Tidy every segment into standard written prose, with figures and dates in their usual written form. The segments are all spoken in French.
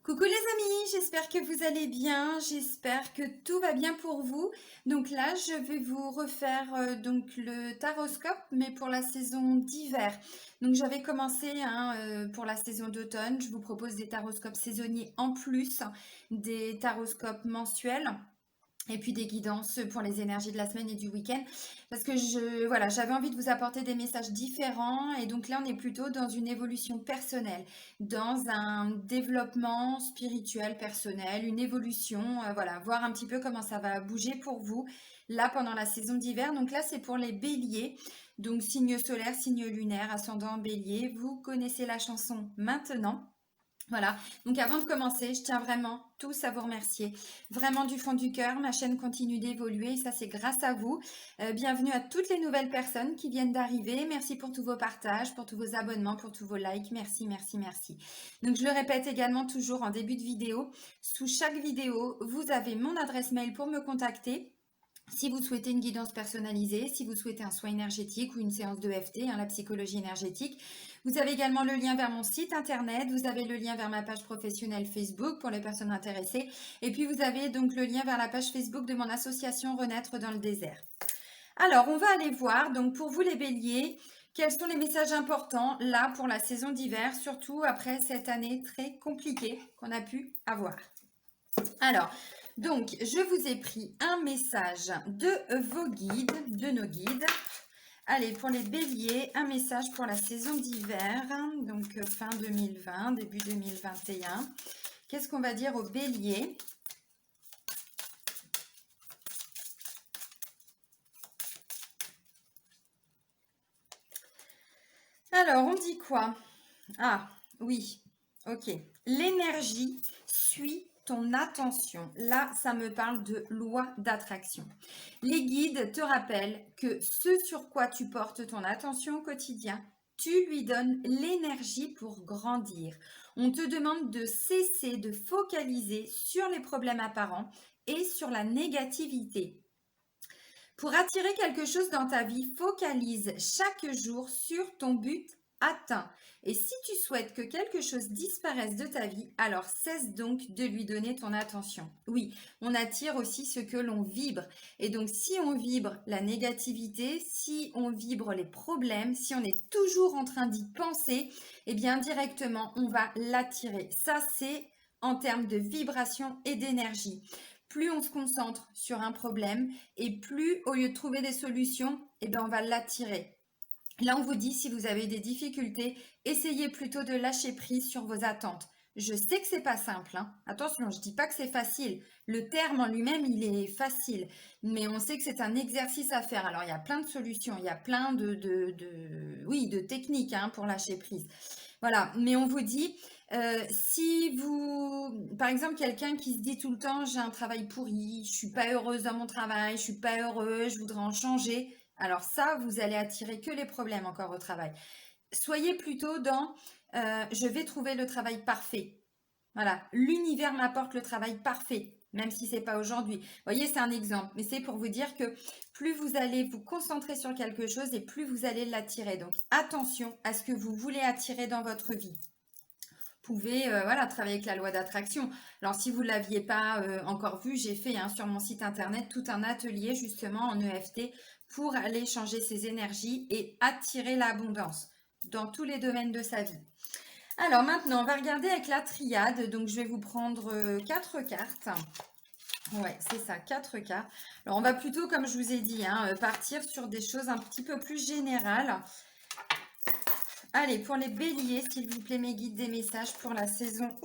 Coucou les amis, j'espère que vous allez bien, j'espère que tout va bien pour vous. Donc là, je vais vous refaire donc le taroscope, mais pour la saison d'hiver. Donc j'avais commencé pour la saison d'automne, je vous propose des taroscopes saisonniers en plus des taroscopes mensuels. Et puis des guidances pour les énergies de la semaine et du week-end. Parce que voilà, j'avais envie de vous apporter des messages différents. Et donc là, on est plutôt dans une évolution personnelle, dans un développement spirituel personnel, une évolution, voilà, voir un petit peu comment ça va bouger pour vous là pendant la saison d'hiver. Donc là, c'est pour les béliers. Donc signe solaire, signe lunaire, ascendant bélier. Vous connaissez la chanson maintenant. Voilà, donc avant de commencer, je tiens vraiment tous à vous remercier. Vraiment du fond du cœur, ma chaîne continue d'évoluer et ça c'est grâce à vous. Bienvenue à toutes les nouvelles personnes qui viennent d'arriver. Merci pour tous vos partages, pour tous vos abonnements, pour tous vos likes. Merci, merci, merci. Donc je le répète également toujours en début de vidéo. Sous chaque vidéo, vous avez mon adresse mail pour me contacter. Si vous souhaitez une guidance personnalisée, si vous souhaitez un soin énergétique ou une séance de FT, la psychologie énergétique, vous avez également le lien vers mon site internet, vous avez le lien vers ma page professionnelle Facebook pour les personnes intéressées, et puis vous avez donc le lien vers la page Facebook de mon association Renaître dans le désert. Alors, on va aller voir, donc pour vous les béliers, quels sont les messages importants là pour la saison d'hiver, surtout après cette année très compliquée qu'on a pu avoir. Alors, donc, je vous ai pris un message de vos guides, de nos guides. Allez, pour les béliers, un message pour la saison d'hiver, donc fin 2020, début 2021. Qu'est-ce qu'on va dire aux béliers? Alors, on dit quoi? Ah, oui, ok. L'énergie suit ton attention. Là, ça me parle de loi d'attraction. Les guides te rappellent que ce sur quoi tu portes ton attention au quotidien, tu lui donnes l'énergie pour grandir. On te demande de cesser de focaliser sur les problèmes apparents et sur la négativité. Pour attirer quelque chose dans ta vie, focalise chaque jour sur ton but atteint. Et si tu souhaites que quelque chose disparaisse de ta vie, alors cesse donc de lui donner ton attention. Oui, on attire aussi ce que l'on vibre. Et donc si on vibre la négativité, si on vibre les problèmes, si on est toujours en train d'y penser, eh bien directement on va l'attirer. Ça c'est en termes de vibration et d'énergie. Plus on se concentre sur un problème et plus, au lieu de trouver des solutions, eh bien, on va l'attirer. Là, on vous dit, si vous avez des difficultés, essayez plutôt de lâcher prise sur vos attentes. Je sais que c'est pas simple, hein. Attention, je dis pas que c'est facile. Le terme en lui-même, il est facile, mais on sait que c'est un exercice à faire. Alors, il y a plein de solutions, il y a plein oui, de techniques pour lâcher prise. Voilà, mais on vous dit, si vous, par exemple, quelqu'un qui se dit tout le temps, j'ai un travail pourri, je suis pas heureuse dans mon travail, je suis pas heureux, je voudrais en changer. Alors ça, vous allez attirer que les problèmes encore au travail. Soyez plutôt dans, je vais trouver le travail parfait. Voilà, l'univers m'apporte le travail parfait, même si c'est pas aujourd'hui. Vous voyez, c'est un exemple, mais c'est pour vous dire que plus vous allez vous concentrer sur quelque chose et plus vous allez l'attirer. Donc attention à ce que vous voulez attirer dans votre vie. Vous pouvez voilà, travailler avec la loi d'attraction. Alors si vous ne l'aviez pas encore vu, j'ai fait sur mon site internet tout un atelier justement en EFT pour aller changer ses énergies et attirer l'abondance dans tous les domaines de sa vie. Alors maintenant, on va regarder avec la triade. Donc je vais vous prendre 4 cartes. Ouais, c'est ça, 4 cartes. Alors on va plutôt, comme je vous ai dit, partir sur des choses un petit peu plus générales. Allez, pour les béliers, s'il vous plaît, mes guides des messages pour la saison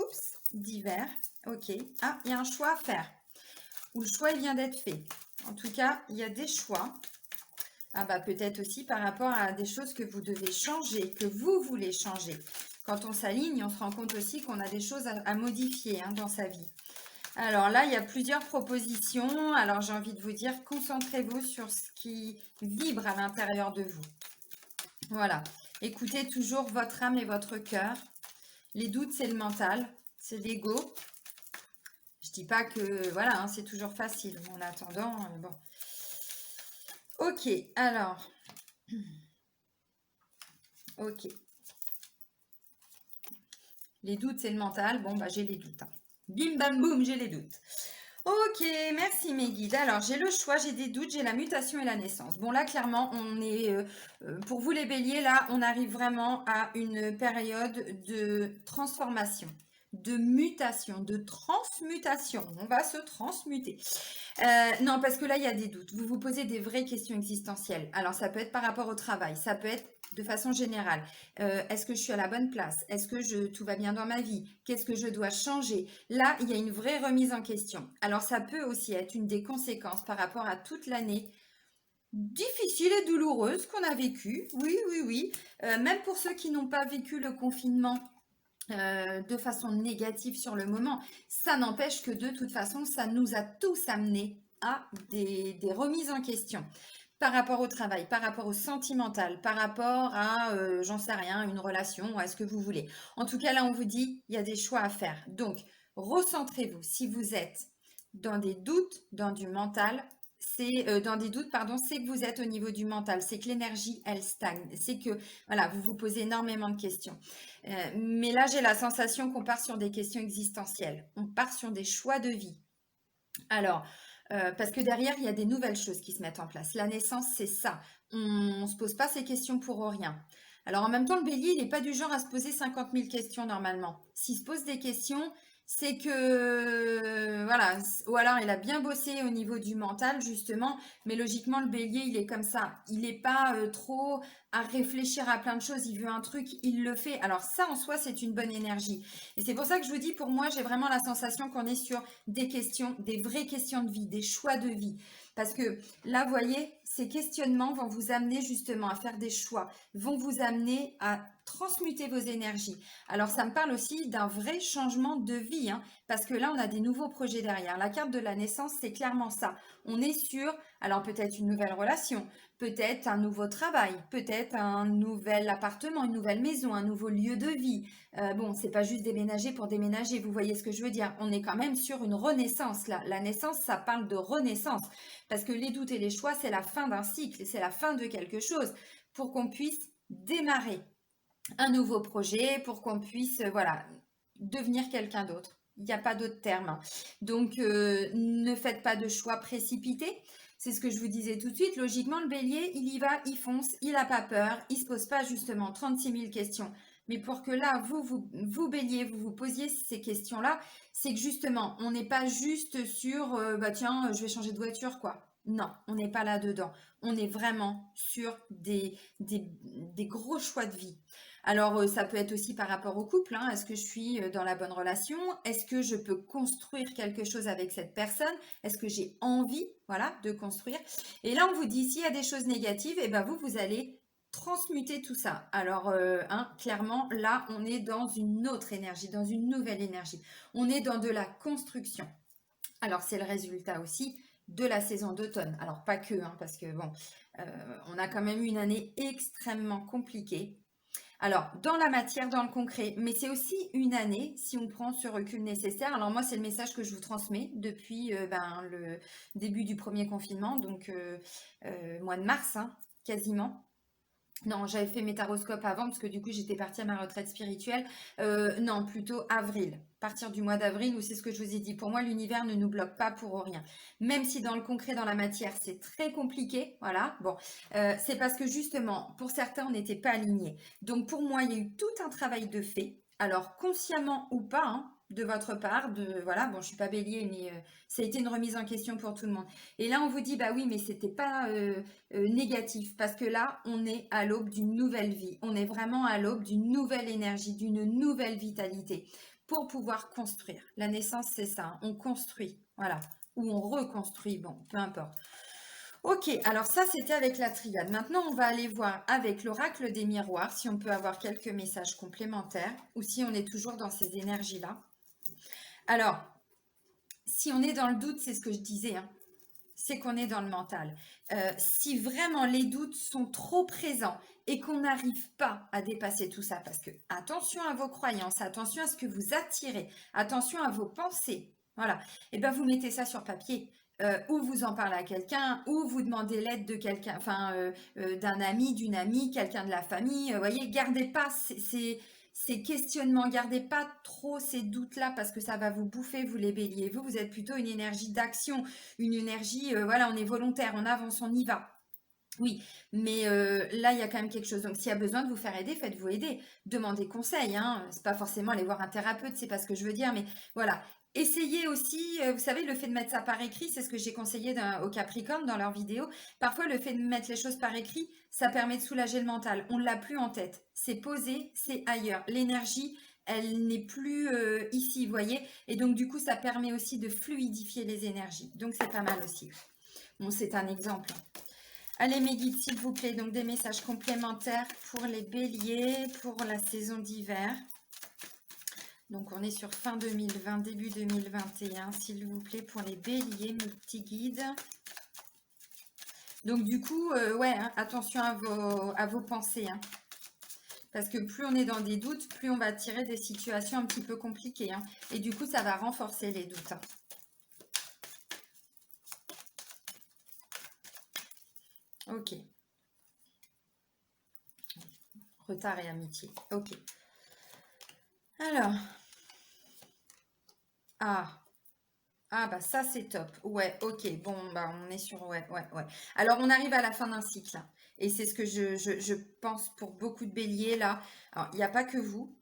d'hiver. Ok. Ah, il y a un choix à faire. Ou le choix, il vient d'être fait. En tout cas, il y a des choix. Ah bah peut-être aussi par rapport à des choses que vous devez changer, que vous voulez changer. Quand on s'aligne, on se rend compte aussi qu'on a des choses à modifier dans sa vie. Alors là, il y a plusieurs propositions. Alors j'ai envie de vous dire, concentrez-vous sur ce qui vibre à l'intérieur de vous. Voilà. Écoutez toujours votre âme et votre cœur. Les doutes, c'est le mental, c'est l'ego. Je dis pas que voilà, c'est toujours facile. En attendant, bon. Ok, alors. Ok. Les doutes, c'est le mental. Bon, bah, j'ai les doutes, hein. Bim, bam, boum, j'ai les doutes. Ok, merci mes guides. Alors, j'ai le choix, j'ai des doutes, j'ai la mutation et la naissance. Bon, là, clairement, on est, pour vous les béliers, là, on arrive vraiment à une période de transformation, de mutation, de transmutation. On va se transmuter. Non, parce que là, il y a des doutes. Vous vous posez des vraies questions existentielles. Alors, ça peut être par rapport au travail, ça peut être de façon générale. Est-ce que je suis à la bonne place? Est-ce que tout va bien dans ma vie? Qu'est-ce que je dois changer? Là, il y a une vraie remise en question. Alors, ça peut aussi être une des conséquences par rapport à toute l'année difficile et douloureuse qu'on a vécue. Oui, oui, oui. Même pour ceux qui n'ont pas vécu le confinement de façon négative sur le moment, ça n'empêche que de toute façon, ça nous a tous amenés à des remises en question par rapport au travail, par rapport au sentimental, par rapport à, j'en sais rien, une relation, à ce que vous voulez. En tout cas, là, on vous dit, il y a des choix à faire. Donc, recentrez-vous. Si vous êtes dans des doutes, dans du mental, c'est dans des doutes, pardon, c'est que vous êtes au niveau du mental, c'est que l'énergie, elle stagne, c'est que, voilà, vous vous posez énormément de questions. Mais là, j'ai la sensation qu'on part sur des questions existentielles. On part sur des choix de vie. Alors, parce que derrière, il y a des nouvelles choses qui se mettent en place. La naissance, c'est ça. On ne se pose pas ces questions pour rien. Alors, en même temps, le bélier, il n'est pas du genre à se poser 50 000 questions normalement. S'il se pose des questions, c'est que, voilà, ou alors il a bien bossé au niveau du mental, justement, mais logiquement, le bélier, il est comme ça. Il n'est pas trop à réfléchir à plein de choses. Il veut un truc, il le fait. Alors, ça, en soi, c'est une bonne énergie. Et c'est pour ça que je vous dis, pour moi, j'ai vraiment la sensation qu'on est sur des questions, des vraies questions de vie, des choix de vie. Parce que là, vous voyez, ces questionnements vont vous amener justement à faire des choix, vont vous amener à transmuter vos énergies. Alors, ça me parle aussi d'un vrai changement de vie, hein, parce que là, on a des nouveaux projets derrière. La carte de la naissance, c'est clairement ça. On est sur, alors peut-être une nouvelle relation, peut-être un nouveau travail, peut-être un nouvel appartement, une nouvelle maison, un nouveau lieu de vie. Bon, c'est pas juste déménager pour déménager, vous voyez ce que je veux dire. On est quand même sur une renaissance là. La naissance, ça parle de renaissance. Parce que les doutes et les choix, c'est la fin d'un cycle, c'est la fin de quelque chose pour qu'on puisse démarrer un nouveau projet, pour qu'on puisse, voilà, devenir quelqu'un d'autre. Il n'y a pas d'autre terme, hein. Donc, ne faites pas de choix précipités. C'est ce que je vous disais tout de suite. Logiquement, le bélier, il y va, il fonce, il n'a pas peur, il ne se pose pas justement 36 000 questions. Mais pour que là, vous bélier, vous vous posiez ces questions-là, c'est que justement, on n'est pas juste sur, bah tiens, je vais changer de voiture, quoi. Non, on n'est pas là-dedans. On est vraiment sur des gros choix de vie. Alors, ça peut être aussi par rapport au couple, hein. Est-ce que je suis dans la bonne relation? Est-ce que je peux construire quelque chose avec cette personne? Est-ce que j'ai envie, voilà, de construire? Et là, on vous dit, s'il y a des choses négatives, et ben vous allez transmuter tout ça. Alors, hein, clairement, là, on est dans une autre énergie, dans une nouvelle énergie. On est dans de la construction. Alors, c'est le résultat aussi de la saison d'automne. Alors, pas que, hein, parce que bon, on a quand même eu une année extrêmement compliquée. Alors, dans la matière, dans le concret, mais c'est aussi une année, si on prend ce recul nécessaire. Alors moi, c'est le message que je vous transmets depuis le début du premier confinement, donc mois de mars, hein, quasiment. Non, j'avais fait mes taroscopes avant parce que du coup j'étais partie à ma retraite spirituelle. Non, plutôt avril. Partir du mois d'avril où c'est ce que je vous ai dit. Pour moi, l'univers ne nous bloque pas pour rien. Même si dans le concret, dans la matière, c'est très compliqué. Voilà. Bon, c'est parce que justement, pour certains, on n'était pas alignés. Donc pour moi, il y a eu tout un travail de fait. Alors consciemment ou pas, hein, de votre part, de voilà. Bon, je suis pas bélier, mais ça a été une remise en question pour tout le monde. Et là, on vous dit bah oui, mais c'était pas négatif parce que là, on est à l'aube d'une nouvelle vie. On est vraiment à l'aube d'une nouvelle énergie, d'une nouvelle vitalité pour pouvoir construire. La naissance, c'est ça. Hein. On construit, voilà. Ou on reconstruit, bon, peu importe. Ok, alors ça, c'était avec la triade. Maintenant, on va aller voir avec l'oracle des miroirs si on peut avoir quelques messages complémentaires ou si on est toujours dans ces énergies-là. Alors, si on est dans le doute, c'est ce que je disais, hein, c'est qu'on est dans le mental. Si vraiment les doutes sont trop présents et qu'on n'arrive pas à dépasser tout ça, parce que attention à vos croyances, attention à ce que vous attirez, attention à vos pensées, voilà, et bien vous mettez ça sur papier. Ou vous en parlez à quelqu'un, ou vous demandez l'aide de quelqu'un, enfin d'un ami, d'une amie, quelqu'un de la famille. Voyez, gardez pas, ces questionnements. Gardez pas trop ces doutes-là parce que ça va vous bouffer, vous les béliers. Vous êtes plutôt une énergie d'action, une énergie, voilà, on est volontaire, on avance, on y va. Oui, mais là, il y a quand même quelque chose. Donc, s'il y a besoin de vous faire aider, faites-vous aider. Demandez conseil, hein. C'est pas forcément aller voir un thérapeute, c'est pas ce que je veux dire, mais voilà. Essayez aussi, vous savez, le fait de mettre ça par écrit, c'est ce que j'ai conseillé aux Capricornes dans leur vidéo. Parfois, le fait de mettre les choses par écrit, ça permet de soulager le mental. On ne l'a plus en tête. C'est posé, c'est ailleurs. L'énergie, elle n'est plus ici, vous voyez. Et donc, du coup, ça permet aussi de fluidifier les énergies. Donc, c'est pas mal aussi. Bon, c'est un exemple. Allez mes guides, s'il vous plaît, donc des messages complémentaires pour les béliers, pour la saison d'hiver. Donc on est sur fin 2020, début 2021, s'il vous plaît, pour les béliers, mes petits guides. Donc du coup, ouais, hein, attention à vos pensées. Hein, parce que plus on est dans des doutes, plus on va tirer des situations un petit peu compliquées. Hein, et du coup, ça va renforcer les doutes. Hein. Ok. Retard et amitié. Ok. Alors. Ah. Ah bah ça c'est top. Ouais, ok. Bon, bah on est sur... Ouais, ouais, ouais. Alors on arrive à la fin d'un cycle. Hein. Et c'est ce que je pense pour beaucoup de béliers là. Alors il n'y a pas que vous.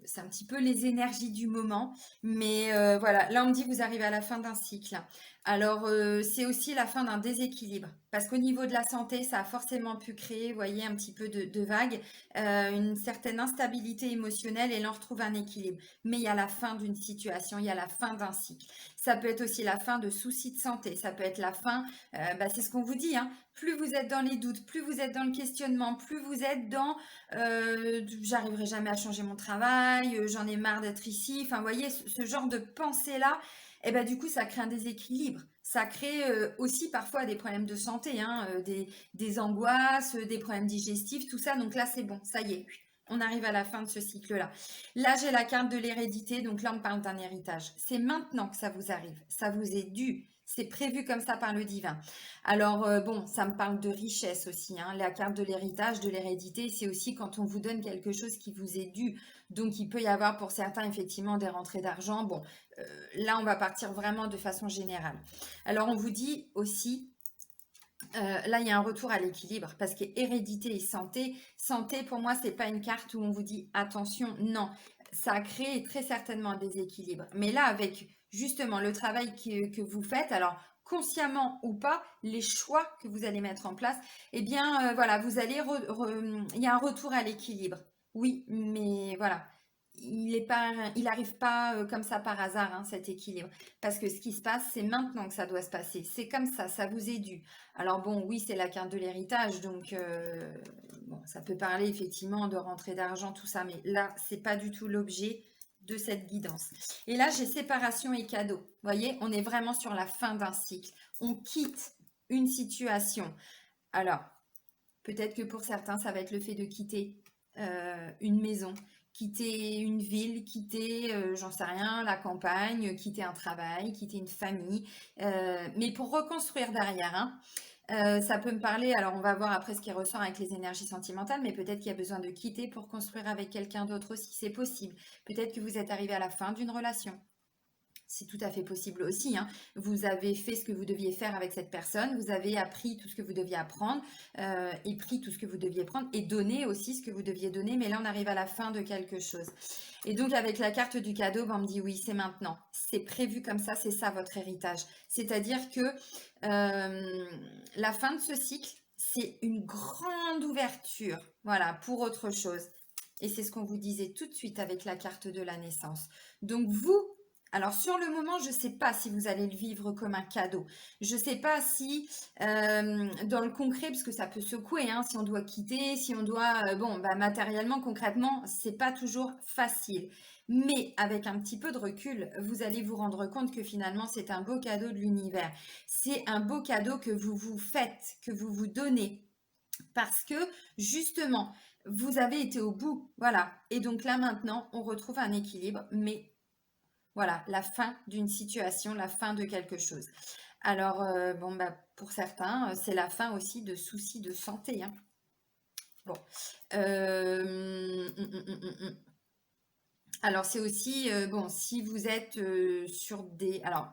C'est un petit peu les énergies du moment. Mais voilà, là on me dit vous arrivez à la fin d'un cycle. Alors c'est aussi la fin d'un déséquilibre. Parce qu'au niveau de la santé, ça a forcément pu créer, vous voyez, un petit peu de vagues, une certaine instabilité émotionnelle et là on retrouve un équilibre. Mais il y a la fin d'une situation, il y a la fin d'un cycle. Ça peut être aussi la fin de soucis de santé. Ça peut être la fin, bah, c'est ce qu'on vous dit, hein. Plus vous êtes dans les doutes, plus vous êtes dans le questionnement, plus vous êtes dans j'arriverai jamais à changer mon travail, j'en ai marre d'être ici. Enfin, vous voyez, ce genre de pensée-là, et ben, du coup, ça crée un déséquilibre. Ça crée aussi parfois des problèmes de santé, hein, des angoisses, des problèmes digestifs, tout ça. Donc là, c'est bon, ça y est. On arrive à la fin de ce cycle-là. Là, j'ai la carte de l'hérédité. Donc là, on parle d'un héritage. C'est maintenant que ça vous arrive. Ça vous est dû. C'est prévu comme ça par le divin. Alors, bon, ça me parle de richesse aussi. Hein. La carte de l'héritage, de l'hérédité, c'est aussi quand on vous donne quelque chose qui vous est dû. Donc, il peut y avoir pour certains, effectivement, des rentrées d'argent. Bon, là, on va partir vraiment de façon générale. Alors, on vous dit aussi, là, il y a un retour à l'équilibre parce que hérédité et santé. Santé, pour moi, c'est pas une carte où on vous dit attention. Non, ça a créé très certainement un déséquilibre. Mais là, avec justement le travail que vous faites, alors consciemment ou pas, les choix que vous allez mettre en place, eh bien, voilà, vous allez, il y a un retour à l'équilibre. Oui, mais voilà, il arrive pas comme ça par hasard, hein, cet équilibre. Parce que ce qui se passe, c'est maintenant que ça doit se passer. C'est comme ça vous est dû. Alors bon, oui, c'est la carte de l'héritage, donc bon, ça peut parler effectivement de rentrée d'argent, tout ça, mais là, c'est pas du tout l'objet de cette guidance. Et là, j'ai séparation et cadeau. Vous voyez, on est vraiment sur la fin d'un cycle. On quitte une situation. Alors, peut-être que pour certains, ça va être le fait de quitter une maison, quitter une ville, quitter, j'en sais rien, la campagne, quitter un travail, quitter une famille, mais pour reconstruire derrière, hein. Ça peut me parler, alors on va voir après ce qui ressort avec les énergies sentimentales, mais peut-être qu'il y a besoin de quitter pour construire avec quelqu'un d'autre aussi, c'est possible. Peut-être que vous êtes arrivé à la fin d'une relation. C'est tout à fait possible aussi. Hein. Vous avez fait ce que vous deviez faire avec cette personne, vous avez appris tout ce que vous deviez apprendre, et pris tout ce que vous deviez prendre, et donné aussi ce que vous deviez donner, mais là on arrive à la fin de quelque chose. Et donc avec la carte du cadeau, ben, on me dit oui, c'est maintenant. C'est prévu comme ça, c'est ça votre héritage. C'est-à-dire que la fin de ce cycle, c'est une grande ouverture, voilà, pour autre chose. Et c'est ce qu'on vous disait tout de suite avec la carte de la naissance. Donc vous, alors sur le moment, je ne sais pas si vous allez le vivre comme un cadeau. Je ne sais pas si dans le concret, parce que ça peut secouer, hein, si on doit quitter, si on doit... bon, bah, matériellement, concrètement, c'est pas toujours facile. Mais avec un petit peu de recul, vous allez vous rendre compte que finalement, c'est un beau cadeau de l'univers. C'est un beau cadeau que vous vous faites, que vous vous donnez. Parce que justement, vous avez été au bout. Voilà. Et donc là, maintenant, on retrouve un équilibre, mais voilà, la fin d'une situation, la fin de quelque chose. Alors, bon, bah, pour certains, c'est la fin aussi de soucis de santé. Hein. Bon. Alors, c'est aussi, bon, si vous êtes sur des... Alors,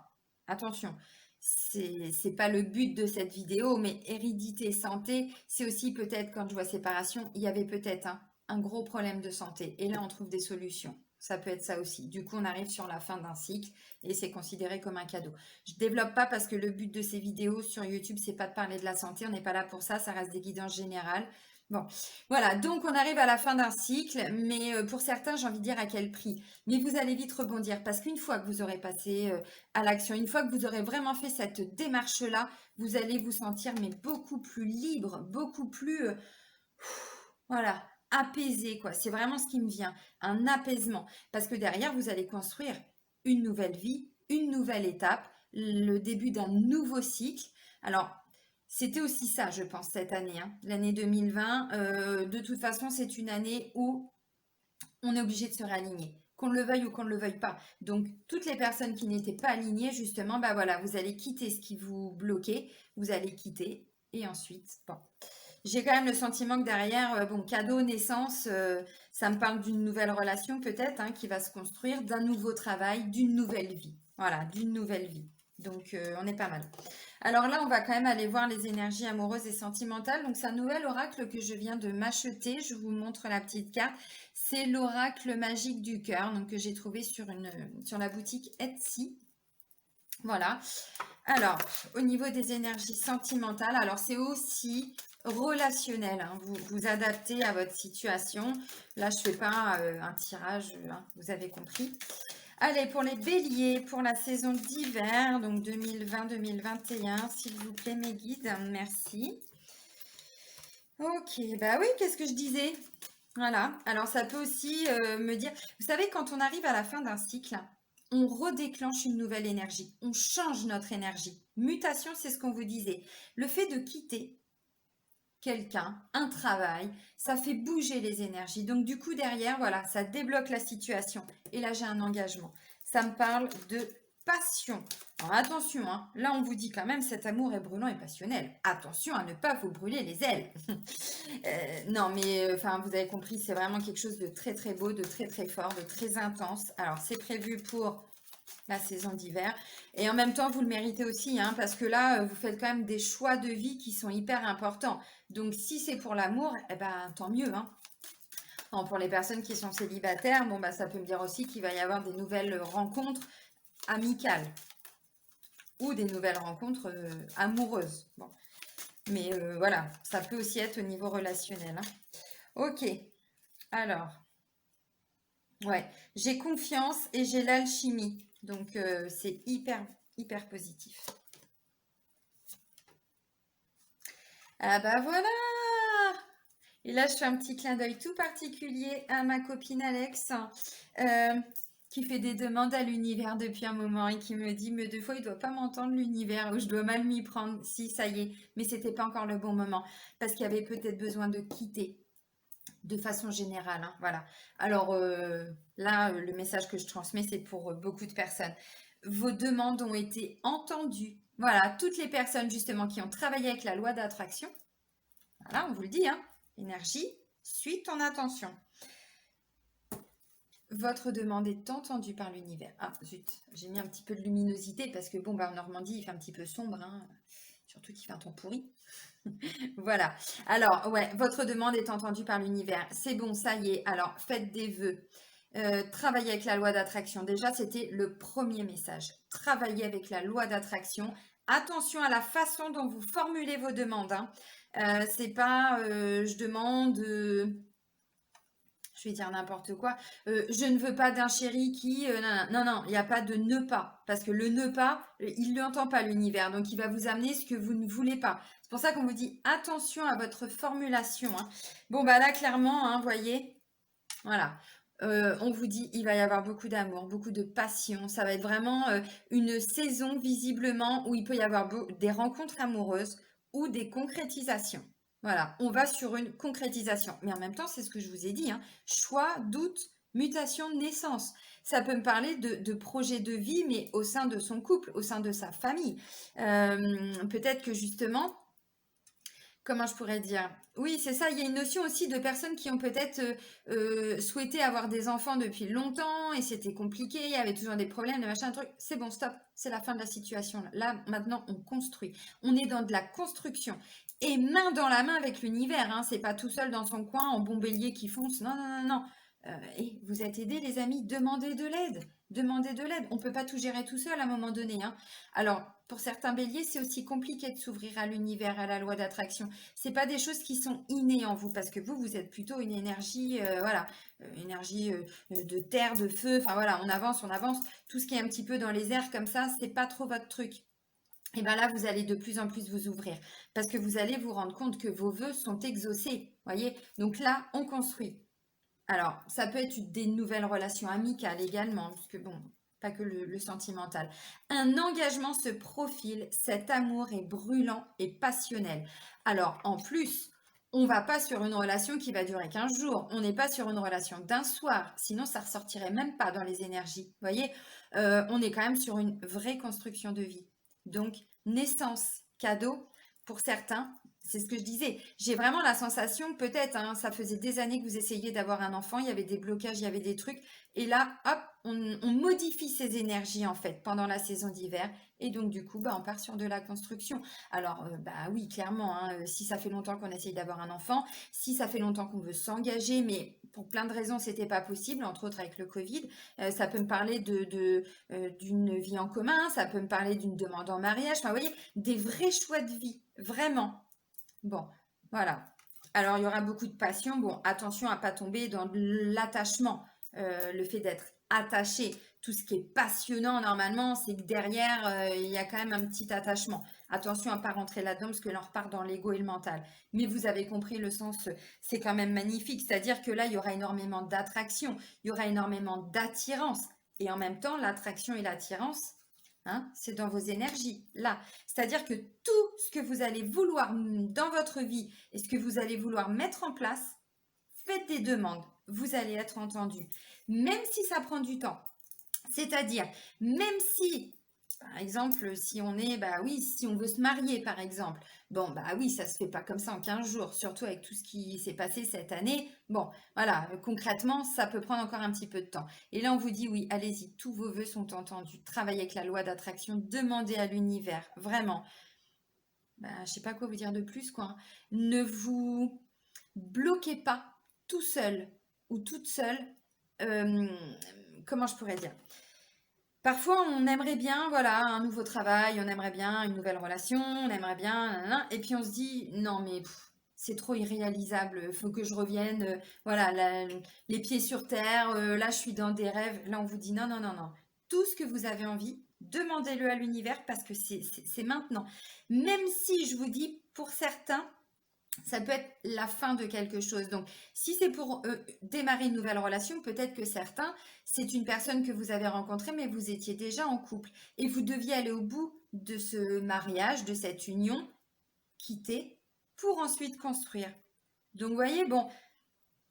attention, c'est pas le but de cette vidéo, mais hérédité, santé, c'est aussi peut-être, quand je vois séparation, il y avait peut-être un gros problème de santé. Et là, on trouve des solutions. Ça peut être ça aussi. Du coup, on arrive sur la fin d'un cycle et c'est considéré comme un cadeau. Je développe pas parce que le but de ces vidéos sur YouTube, c'est pas de parler de la santé. On n'est pas là pour ça. Ça reste des guidances générales. Bon, voilà, donc on arrive à la fin d'un cycle, mais pour certains, j'ai envie de dire à quel prix. Mais vous allez vite rebondir parce qu'une fois que vous aurez passé à l'action, une fois que vous aurez vraiment fait cette démarche-là, vous allez vous sentir mais beaucoup plus libre, beaucoup plus, voilà, apaisé, quoi. C'est vraiment ce qui me vient, un apaisement. Parce que derrière, vous allez construire une nouvelle vie, une nouvelle étape, le début d'un nouveau cycle. Alors, c'était aussi ça, je pense, cette année, hein. L'année 2020. De toute façon, c'est une année où on est obligé de se réaligner, qu'on le veuille ou qu'on ne le veuille pas. Donc, toutes les personnes qui n'étaient pas alignées, justement, bah voilà, vous allez quitter ce qui vous bloquait, vous allez quitter, et ensuite, bon. J'ai quand même le sentiment que derrière, bon, cadeau, naissance, ça me parle d'une nouvelle relation peut-être, hein, qui va se construire, d'un nouveau travail, d'une nouvelle vie. Voilà, d'une nouvelle vie. Donc, on est pas mal. Alors là, on va quand même aller voir les énergies amoureuses et sentimentales. Donc, c'est un nouvel oracle que je viens de m'acheter. Je vous montre la petite carte. C'est l'oracle magique du cœur, donc que j'ai trouvé sur la boutique Etsy. Voilà. Alors, au niveau des énergies sentimentales, alors c'est aussi relationnel, hein. Vous vous adaptez à votre situation. Là, je ne fais pas un tirage, hein, vous avez compris. Allez, pour les béliers, pour la saison d'hiver, donc 2020-2021, s'il vous plaît, mes guides, merci. Ok, bah oui, qu'est-ce que je disais? Voilà, alors ça peut aussi me dire, vous savez, quand on arrive à la fin d'un cycle, on redéclenche une nouvelle énergie, on change notre énergie. Mutation, c'est ce qu'on vous disait. Le fait de quitter quelqu'un, un travail, ça fait bouger les énergies. Donc du coup, derrière, voilà, ça débloque la situation. Et là, j'ai un engagement. Ça me parle de passion. Alors attention, hein, là on vous dit quand même cet amour est brûlant et passionnel. Attention à ne pas vous brûler les ailes. Non mais enfin vous avez compris, c'est vraiment quelque chose de très très beau, de très très fort, de très intense. Alors c'est prévu pour la saison d'hiver et en même temps vous le méritez aussi, hein, parce que là vous faites quand même des choix de vie qui sont hyper importants. Donc si c'est pour l'amour, eh ben tant mieux, hein. Non, pour les personnes qui sont célibataires, bon bah ça peut me dire aussi qu'il va y avoir des nouvelles rencontres amicales ou des nouvelles rencontres amoureuses. Bon. Mais voilà, ça peut aussi être au niveau relationnel, hein. Ok, alors, ouais, j'ai confiance et j'ai l'alchimie. Donc, c'est hyper, hyper positif. Ah bah voilà! Et là, je fais un petit clin d'œil tout particulier à ma copine Alex, euh, qui fait des demandes à l'univers depuis un moment et qui me dit, mais deux fois, il doit pas m'entendre l'univers, ou je dois mal m'y prendre. Si, ça y est, mais c'était pas encore le bon moment, parce qu'il y avait peut-être besoin de quitter de façon générale, hein, voilà. Alors là, le message que je transmets, c'est pour beaucoup de personnes. Vos demandes ont été entendues. Voilà, toutes les personnes justement qui ont travaillé avec la loi d'attraction, voilà, on vous le dit, hein, énergie, suit ton attention. Votre demande est entendue par l'univers. Ah, zut, j'ai mis un petit peu de luminosité parce que bon, bah, en Normandie, il fait un petit peu sombre, hein, surtout qu'il fait un temps pourri. Voilà. Alors, ouais, votre demande est entendue par l'univers. C'est bon, ça y est. Alors, faites des vœux. Travaillez avec la loi d'attraction. Déjà, c'était le premier message. Travaillez avec la loi d'attraction. Attention à la façon dont vous formulez vos demandes, hein. C'est pas je demande, je vais dire n'importe quoi, je ne veux pas d'un chéri qui. Non, non, il n'y a pas de ne pas. Parce que le ne pas, il ne l'entend pas l'univers. Donc, il va vous amener ce que vous ne voulez pas. C'est pour ça qu'on vous dit attention à votre formulation, hein. Bon, bah là, clairement, hein, voyez, voilà. On vous dit il va y avoir beaucoup d'amour, beaucoup de passion. Ça va être vraiment une saison visiblement où il peut y avoir des rencontres amoureuses ou des concrétisations. Voilà, on va sur une concrétisation. Mais en même temps, c'est ce que je vous ai dit, hein, choix, doute, mutation, naissance. Ça peut me parler de projets de vie, mais au sein de son couple, au sein de sa famille. Peut-être que justement, comment je pourrais dire? Oui, c'est ça. Il y a une notion aussi de personnes qui ont peut-être souhaité avoir des enfants depuis longtemps et c'était compliqué, il y avait toujours des problèmes, des machins, des trucs. C'est bon, stop, c'est la fin de la situation. Là, maintenant, on construit. On est dans de la construction. Et main dans la main avec l'univers, hein. C'est pas tout seul dans son coin en bon bélier qui fonce. Non, non, non, non. Et vous êtes aidés, les amis, demandez de l'aide. Demandez de l'aide. On ne peut pas tout gérer tout seul à un moment donné, hein. Alors, pour certains béliers, c'est aussi compliqué de s'ouvrir à l'univers, à la loi d'attraction. C'est pas des choses qui sont innées en vous, parce que vous êtes plutôt une énergie, voilà, énergie de terre, de feu. Enfin voilà, on avance, on avance. Tout ce qui est un petit peu dans les airs comme ça, c'est pas trop votre truc. Et bien là, vous allez de plus en plus vous ouvrir, parce que vous allez vous rendre compte que vos vœux sont exaucés. Voyez. Donc là, on construit. Alors, ça peut être des nouvelles relations amicales également, puisque bon, pas que le sentimental. Un engagement se profile, cet amour est brûlant et passionnel. Alors, en plus, on va pas sur une relation qui va durer 15 jours, on n'est pas sur une relation d'un soir, sinon ça ressortirait même pas dans les énergies. Vous voyez, on est quand même sur une vraie construction de vie. Donc, naissance, cadeau, pour certains, c'est ce que je disais. J'ai vraiment la sensation, peut-être, hein, ça faisait des années que vous essayiez d'avoir un enfant, il y avait des blocages, il y avait des trucs. Et là, hop, on modifie ces énergies, en fait, pendant la saison d'hiver. Et donc, du coup, bah, on part sur de la construction. Alors, bah oui, clairement, hein, si ça fait longtemps qu'on essaye d'avoir un enfant, si ça fait longtemps qu'on veut s'engager, mais pour plein de raisons, c'était pas possible, entre autres avec le Covid, ça peut me parler d'une vie en commun, ça peut me parler d'une demande en mariage. Enfin, vous voyez, des vrais choix de vie, vraiment. Bon, voilà. Alors, il y aura beaucoup de passion. Bon, attention à pas tomber dans de l'attachement. Le fait d'être attaché, tout ce qui est passionnant normalement, c'est que derrière, il y a quand même un petit attachement. Attention à pas rentrer là-dedans parce que là, on repart dans l'ego et le mental. Mais vous avez compris le sens, c'est quand même magnifique. C'est-à-dire que là, il y aura énormément d'attraction, il y aura énormément d'attirance. Et en même temps, l'attraction et l'attirance, hein, c'est dans vos énergies, là. C'est-à-dire que tout ce que vous allez vouloir dans votre vie et ce que vous allez vouloir mettre en place, faites des demandes. Vous allez être entendu. Même si ça prend du temps. C'est-à-dire, même si, par exemple, si on est, bah oui, si on veut se marier, par exemple, bon, bah oui, ça se fait pas comme ça en 15 jours, surtout avec tout ce qui s'est passé cette année. Bon, voilà, concrètement, ça peut prendre encore un petit peu de temps. Et là, on vous dit, oui, allez-y, tous vos vœux sont entendus. Travaillez avec la loi d'attraction, demandez à l'univers, vraiment. Bah, je sais pas quoi vous dire de plus, quoi. Ne vous bloquez pas tout seul ou toute seule. euh, comment je pourrais dire? Parfois, on aimerait bien, voilà, un nouveau travail, on aimerait bien une nouvelle relation, on aimerait bien, nanana, et puis on se dit, non, mais c'est trop irréalisable, il faut que je revienne, voilà, les pieds sur terre, là, je suis dans des rêves. Là, on vous dit, non, non, non, non. Tout ce que vous avez envie, demandez-le à l'univers parce que c'est maintenant. Même si je vous dis, pour certains, ça peut être la fin de quelque chose. Donc, si c'est pour démarrer une nouvelle relation, peut-être que certains, c'est une personne que vous avez rencontrée, mais vous étiez déjà en couple et vous deviez aller au bout de ce mariage, de cette union, quitter pour ensuite construire. Donc, vous voyez, bon,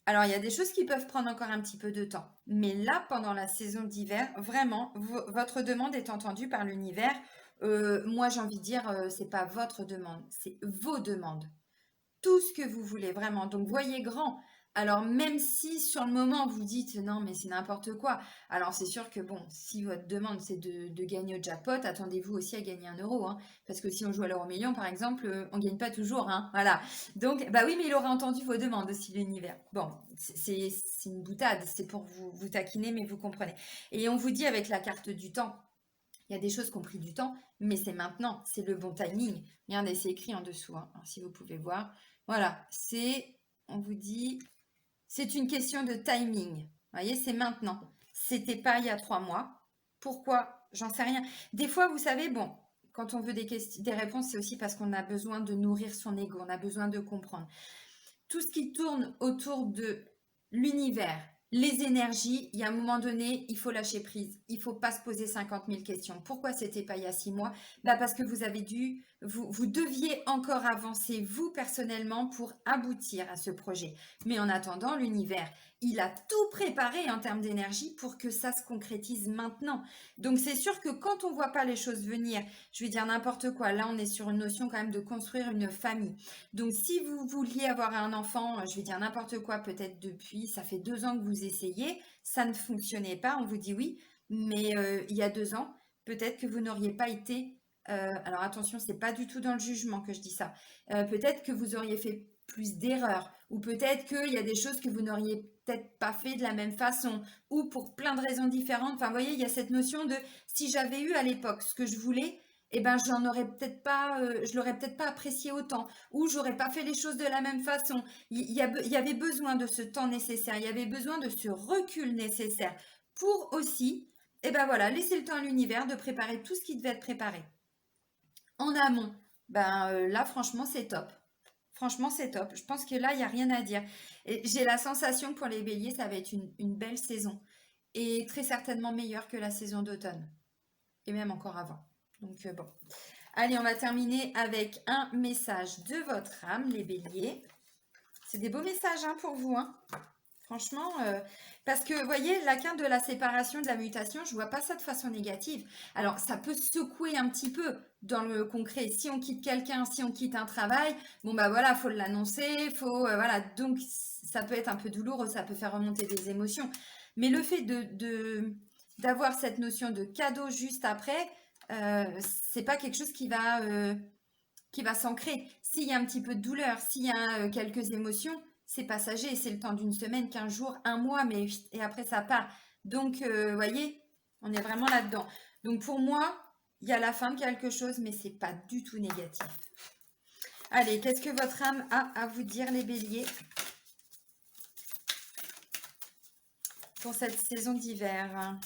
alors il y a des choses qui peuvent prendre encore un petit peu de temps. Mais là, pendant la saison d'hiver, vraiment, votre demande est entendue par l'univers. Moi, j'ai envie de dire, c'est pas votre demande, c'est vos demandes tout ce que vous voulez, vraiment. Donc, voyez grand. Alors, même si sur le moment, vous dites non, mais c'est n'importe quoi. Alors, c'est sûr que bon, si votre demande, c'est de gagner au jackpot, attendez-vous aussi à gagner 1 euro. Hein, parce que si on joue à l'euro million, par exemple, on ne gagne pas toujours. Hein, voilà. Donc, bah oui, mais il aura entendu vos demandes aussi, l'univers. Bon, c'est une boutade. C'est pour vous taquiner, mais vous comprenez. Et on vous dit avec la carte du temps, il y a des choses qui ont pris du temps, mais c'est maintenant, c'est le bon timing. Regardez, c'est écrit en dessous, hein, si vous pouvez voir. Voilà, on vous dit, c'est une question de timing. Vous voyez, c'est maintenant. C'était pas il y a 3 mois. Pourquoi? J'en sais rien. Des fois, vous savez, bon, quand on veut des réponses, c'est aussi parce qu'on a besoin de nourrir son ego, on a besoin de comprendre. Tout ce qui tourne autour de l'univers, les énergies, il y a un moment donné, il faut lâcher prise. Il ne faut pas se poser 50 000 questions. Pourquoi c'était pas il y a 6 mois? Parce que vous deviez encore avancer, vous personnellement, pour aboutir à ce projet. Mais en attendant, l'univers, il a tout préparé en termes d'énergie pour que ça se concrétise maintenant. Donc c'est sûr que quand on voit pas les choses venir, je vais dire n'importe quoi, là on est sur une notion quand même de construire une famille. Donc si vous vouliez avoir un enfant, je vais dire n'importe quoi, peut-être depuis, ça fait 2 ans que vous essayez, ça ne fonctionnait pas, on vous dit oui, mais il y a 2 ans, peut-être que vous n'auriez pas été... alors attention, c'est pas du tout dans le jugement que je dis ça. Peut-être que vous auriez fait plus d'erreurs, ou peut-être qu'il y a des choses que vous n'auriez peut-être pas fait de la même façon, ou pour plein de raisons différentes. Enfin, vous voyez, il y a cette notion de si j'avais eu à l'époque ce que je voulais, eh ben, j'en aurais peut-être pas, je l'aurais peut-être pas apprécié autant, ou j'aurais pas fait les choses de la même façon. Il y avait besoin de ce temps nécessaire, il y avait besoin de ce recul nécessaire pour aussi, eh ben voilà, laisser le temps à l'univers de préparer tout ce qui devait être préparé en amont. Ben là, franchement, c'est top. Franchement, c'est top. Je pense que là, il n'y a rien à dire. Et j'ai la sensation que pour les béliers, ça va être une belle saison. Et très certainement meilleure que la saison d'automne. Et même encore avant. Donc bon. Allez, on va terminer avec un message de votre âme, les béliers. C'est des beaux messages hein, pour vous. Hein. Franchement, parce que, vous voyez, la quinte de la séparation, de la mutation, je ne vois pas ça de façon négative. Alors, ça peut secouer un petit peu dans le concret. Si on quitte quelqu'un, si on quitte un travail, bon, bah voilà, il faut l'annoncer, voilà. Donc, ça peut être un peu douloureux, ça peut faire remonter des émotions. Mais le fait d'avoir cette notion de cadeau juste après, c'est pas quelque chose qui va s'ancrer. S'il y a un petit peu de douleur, s'il y a quelques émotions, c'est passager, c'est le temps d'une semaine, 15 jours, un mois, mais et après ça part. Donc, vous voyez, on est vraiment là-dedans. Donc pour moi, il y a la fin de quelque chose, mais c'est pas du tout négatif. Allez, qu'est-ce que votre âme a à vous dire, les béliers, pour cette saison d'hiver?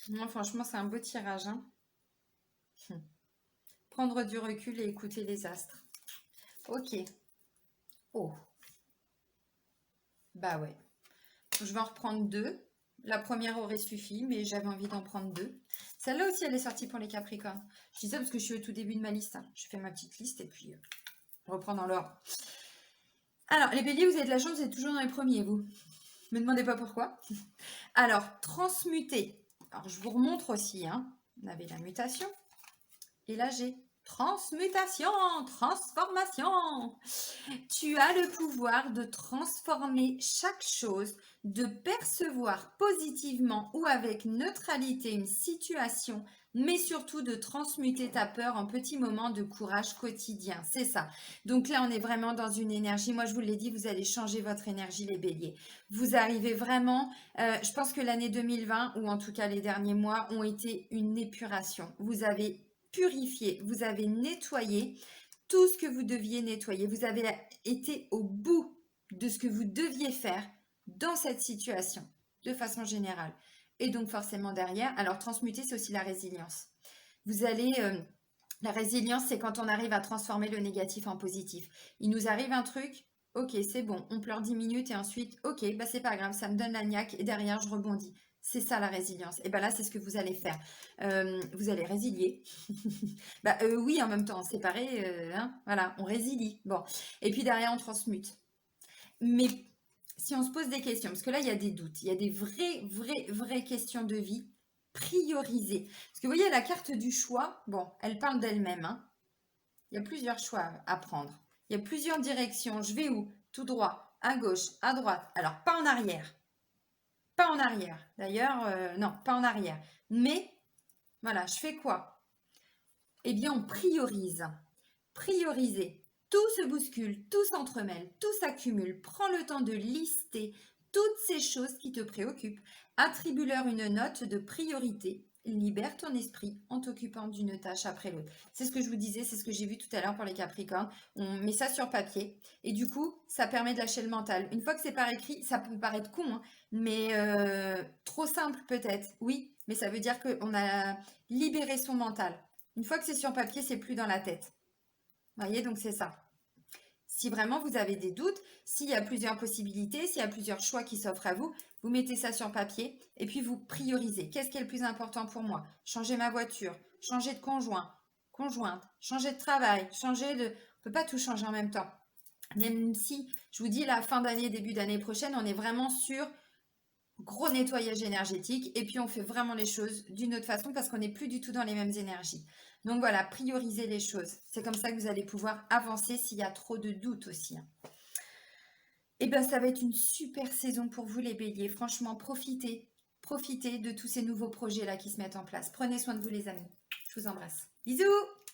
Non, franchement, c'est un beau tirage. Hein. Prendre du recul et écouter les astres. Ok. Oh. Bah ouais. Je vais en reprendre 2. La première aurait suffi, mais j'avais envie d'en prendre 2. Celle-là aussi, elle est sortie pour les Capricornes. Je dis ça parce que je suis au tout début de ma liste. Hein. Je fais ma petite liste et puis je reprends dans l'ordre. Alors, les béliers, vous avez de la chance, vous êtes toujours dans les premiers, vous. Ne me demandez pas pourquoi. Alors, transmuter. Alors, je vous remontre aussi. Hein. On avait la mutation. Et là, j'ai transmutation, transformation. Tu as le pouvoir de transformer chaque chose, de percevoir positivement ou avec neutralité une situation, mais surtout de transmuter ta peur en petits moments de courage quotidien. C'est ça. Donc là, on est vraiment dans une énergie. Moi, je vous l'ai dit, vous allez changer votre énergie, les béliers. Vous arrivez vraiment, je pense que l'année 2020, ou en tout cas les derniers mois, ont été une épuration. Vous avez purifié, vous avez nettoyé tout ce que vous deviez nettoyer. Vous avez été au bout de ce que vous deviez faire dans cette situation, de façon générale. Et donc forcément derrière, alors transmuter, c'est aussi la résilience. Vous allez... la résilience, c'est quand on arrive à transformer le négatif en positif. Il nous arrive un truc, ok, c'est bon, on pleure 10 minutes et ensuite, ok, bah c'est pas grave, ça me donne la niaque et derrière, je rebondis. C'est ça la résilience. Et bien là, c'est ce que vous allez faire. Vous allez résilier. Bah oui, en même temps, séparé, hein, voilà, on résilie. Bon. Et puis derrière, on transmute. Mais si on se pose des questions, parce que là, il y a des doutes, il y a des vraies questions de vie, priorisées. Parce que vous voyez, la carte du choix, bon, elle parle d'elle-même. Hein. Il y a plusieurs choix à prendre. Il y a plusieurs directions. Je vais où? Tout droit, à gauche, à droite. Alors, pas en arrière. Pas en arrière. D'ailleurs, non, pas en arrière. Mais, voilà, je fais quoi? Eh bien, on priorise. Prioriser. Tout se bouscule, tout s'entremêle, tout s'accumule. Prends le temps de lister toutes ces choses qui te préoccupent. Attribue-leur une note de priorité. Libère ton esprit en t'occupant d'une tâche après l'autre. C'est ce que je vous disais, c'est ce que j'ai vu tout à l'heure pour les Capricornes. On met ça sur papier et du coup, ça permet de lâcher le mental. Une fois que c'est par écrit, ça peut paraître con, hein, mais trop simple peut-être, oui, mais ça veut dire qu'on a libéré son mental. Une fois que c'est sur papier, c'est plus dans la tête. Vous voyez, donc c'est ça. Si vraiment vous avez des doutes, s'il y a plusieurs possibilités, s'il y a plusieurs choix qui s'offrent à vous, vous mettez ça sur papier et puis vous priorisez. Qu'est-ce qui est le plus important pour moi? Changer ma voiture, changer de conjointe, changer de travail, changer de... On ne peut pas tout changer en même temps. Même si, je vous dis, la fin d'année, début d'année prochaine, on est vraiment sur gros nettoyage énergétique et puis on fait vraiment les choses d'une autre façon parce qu'on n'est plus du tout dans les mêmes énergies. Donc voilà, priorisez les choses. C'est comme ça que vous allez pouvoir avancer s'il y a trop de doutes aussi. Et bien ça va être une super saison pour vous les béliers. Franchement, profitez de tous ces nouveaux projets là qui se mettent en place. Prenez soin de vous les amis. Je vous embrasse. Bisous!